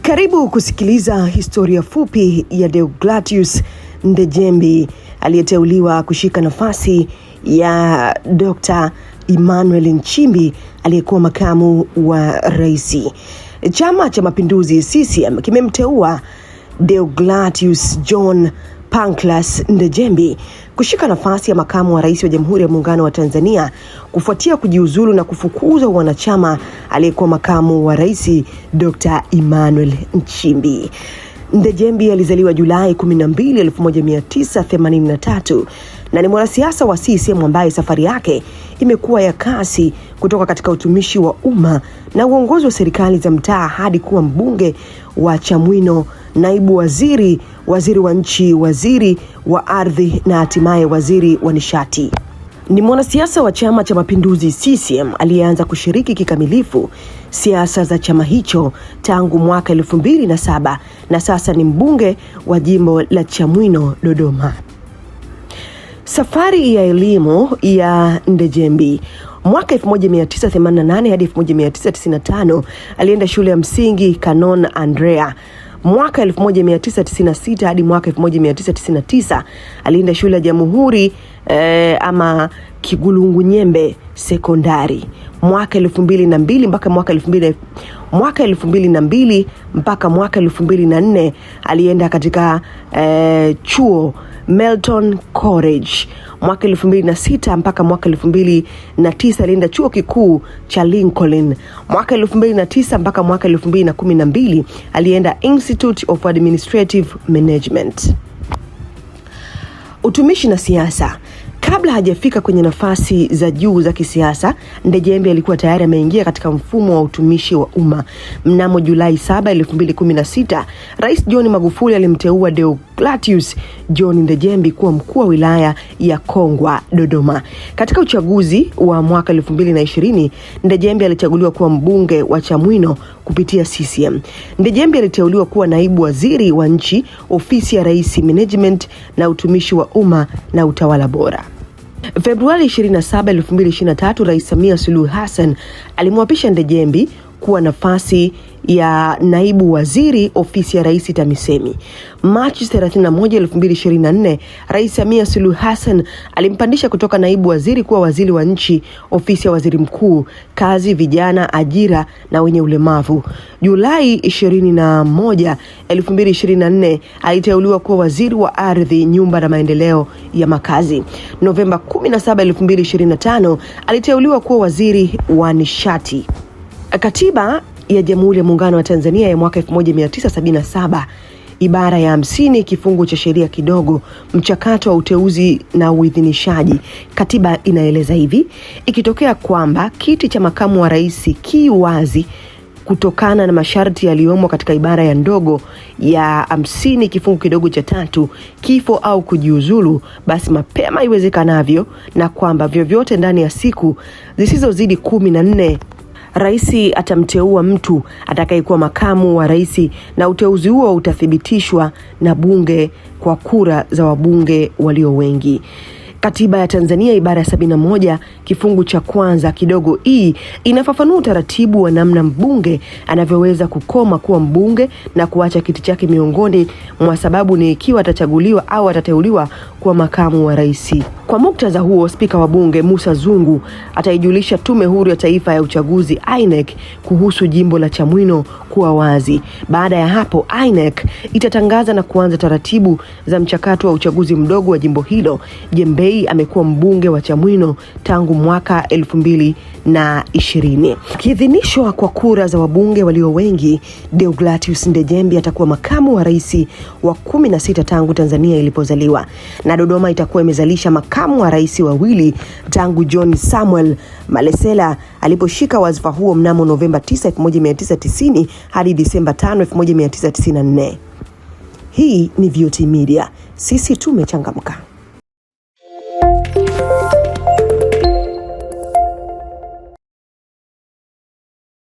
Karibu kusikiliza historia fupi ya Deogratius Ndejembi aliyeteuliwa kushika nafasi ya Dr. Emmanuel Nchimbi aliyekuwa makamu wa rais. Chama cha Mapinduzi CCM kimemteua Deogratius John Pancras Ndejembi kushika nafasi ya makamu wa rais wa Jamhuri ya Muungano wa Tanzania kufuatia kujiuzulu na kufukuzwa wanachama aliyekuwa makamu wa rais Dr. Emmanuel Nchimbi. Ndejembi alizaliwa Julai 12, 1983 na ni mwanasiasa wa CCM ambaye safari yake imekuwa ya kasi kutoka katika utumishi wa umma na uongozi wa serikali za mtaa hadi kuwa mbunge wa Chamwino, naibu waziri, waziri wa nchi, waziri wa ardhi na hatimaye waziri wa nishati. Ni mwanasiasa wa Chama cha Mapinduzi CCM aliyeanza kushiriki kikamilifu siasa za chama hicho tangu mwaka 2007 na sasa ni mbunge wa jimbo la Chamwino, Dodoma. Safari ya elimu ya Ndejembi. Mwaka 1988 hadi 1995 alienda shule ya msingi Canon Andrea. Mwaka 1996 hadi mwaka 1999 alienda shule ya Jamhuri ama Kigulungunyembe sekondari. Mwaka 2002 mpaka mwaka 2004 alienda katika chuo Melton College. Mwaka 2006 mpaka mwaka 2009 alienda chuo kikuu cha Lincoln. Mwaka 2009 mpaka mwaka 2012 alienda Institute of Administrative Management. Utumishi na siasa. Kabla hajafika kwenye nafasi za juu za kisiasa, Ndejembi alikuwa tayari ameingia katika mfumo wa utumishi wa umma. Mnamo Julai 7, 2016, Rais John Magufuli alimteua Deogratius John Ndejembi kuwa mkuu wa wilaya ya Kongwa, Dodoma. Katika uchaguzi wa mwaka 2020, Ndejembi alichaguliwa kuwa mbunge wa Chamwino kupitia CCM. Ndejembi aliteuliwa kuwa naibu waziri wa nchi, ofisi ya rais, management na utumishi wa umma na utawala bora. Februari 27, 2023, Rais Samia Suluhu Hassan alimwapisha Ndejembi kuwa nafasi ya naibu waziri ofisi ya rais TAMISEMI. Machi 31, 2024, Rais Samia Suluhu Hassan alimpandisha kutoka naibu waziri kuwa waziri wa nchi ofisi ya waziri mkuu, kazi, vijana, ajira na wenye ulemavu. Julai 21, 2024, aliteuliwa kuwa waziri wa ardhi, nyumba na maendeleo ya makazi. Novemba 17, 2025, aliteuliwa kuwa waziri wa nishati. Katiba ya Jamhuri ya Muungano wa Tanzania ya mwaka 1977 ibara ya 50 kifungu cha sheria kidogo mchakato wa uteuzi na uidhinishaji. Katiba inaeleza hivi: ikitokea kwamba kiti cha makamu wa rais ki wazi kutokana na masharti yaliyomo katika ibara ya ndogo ya 50 kifungu kidogo cha 3, kifo au kujiuzulu, basi mapema iwezekanavyo, na kwamba vyovyote ndani ya siku zisizozidi 14 Rais atamteua mtu atakayekuwa makamu wa rais na uteuzi huo utathibitishwa na bunge kwa kura za wabunge walio wengi. Katiba ya Tanzania ibara ya 71 kifungu cha kwanza kidogo inafafanua utaratibu wa namna mbunge anavyoweza kukoma kuwa mbunge na kuacha kiti chake. Miongoni mwa sababu ni ikiwa atachaguliwa au atateuliwa kuwa makamu wa rais. Kwa muktadha huo, Spika wa Bunge Musa Zungu ataijulisha Tume Huru ya Taifa ya Uchaguzi INEC kuhusu jimbo la Chamwino kuwa wazi. Baada ya hapo, INEC itatangaza na kuanza taratibu za mchakato wa uchaguzi mdogo wa jimbo hilo. Jembei amekuwa mbunge wa Chamwino tangu mwaka 2020. Kiidhinishwa kwa kura za wabunge walio wengi, Deogratius Ndejembi atakuwa makamu wa rais wa 16 tangu Tanzania ilipozaliwa, na Dodoma itakuwa imezalisha makamu wa rais wawili tangu John Samuel Malesela aliposhika wadhifa huo mnamo Novemba 9, 1990 hadi Disemba 5, 1994. Hii ni VOT Media. Sisi tumechangamka.